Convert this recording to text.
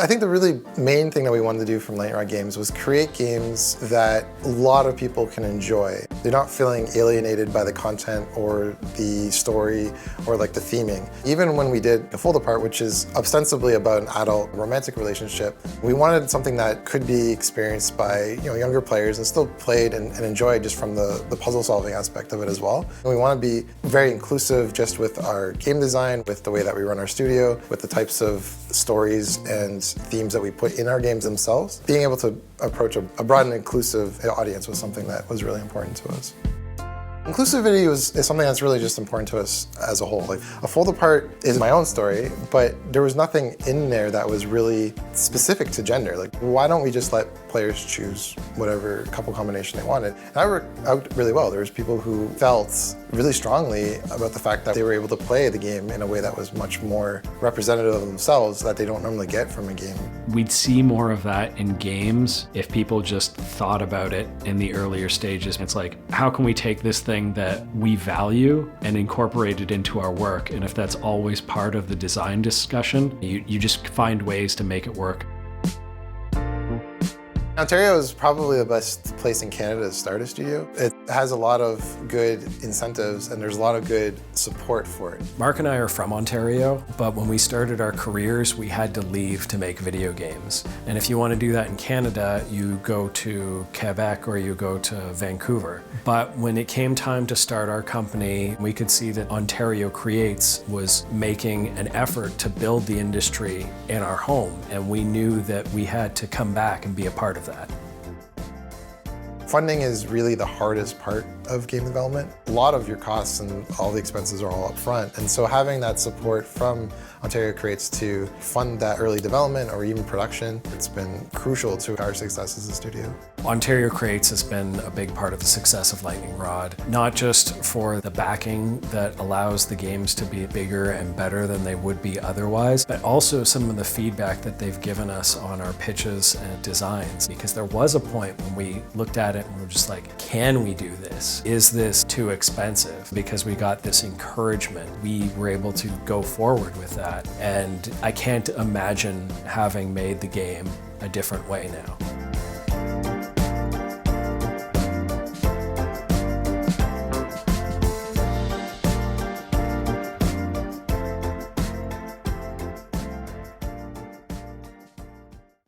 I think the really main thing that we wanted to do from Lightning Rod Games was create games that a lot of people can enjoy. They're not feeling alienated by the content or the story or like the theming. Even when we did A Fold Apart, which is ostensibly about an adult romantic relationship, we wanted something that could be experienced by younger players and still played and enjoyed just from the puzzle solving aspect of it as well. And we want to be very inclusive just with our game design, with the way that we run our studio, with the types of stories and themes that we put in our games themselves. Being able to approach a broad and inclusive audience was something that was really important to us. Inclusivity is something that's really just important to us as a whole. Like, A Fold Apart is my own story, but there was nothing in there that was really specific to gender. Like, why don't we just let players choose whatever couple combination they wanted? And that worked out really well. There was people who felt really strongly about the fact that they were able to play the game in a way that was much more representative of themselves that they don't normally get from a game. We'd see more of that in games if people just thought about it in the earlier stages. It's like, how can we take this thing that we value and incorporate it into our work? And if that's always part of the design discussion, you just find ways to make it work. Ontario is probably the best place in Canada to start a studio. It has a lot of good incentives and there's a lot of good support for it. Mark and I are from Ontario, but when we started our careers, we had to leave to make video games. And if you want to do that in Canada, you go to Quebec or you go to Vancouver. But when it came time to start our company, we could see that Ontario Creates was making an effort to build the industry in our home. And we knew that we had to come back and be a part of that. Funding is really the hardest part of game development. A lot of your costs and all the expenses are all up front, and so having that support from Ontario Creates to fund that early development or even production, it's been crucial to our success as a studio. Ontario Creates has been a big part of the success of Lightning Rod, not just for the backing that allows the games to be bigger and better than they would be otherwise, but also some of the feedback that they've given us on our pitches and designs. Because there was a point when we looked at it and we were just like, can we do this? Is this too expensive? Because we got this encouragement. We were able to go forward with that. And I can't imagine having made the game a different way now.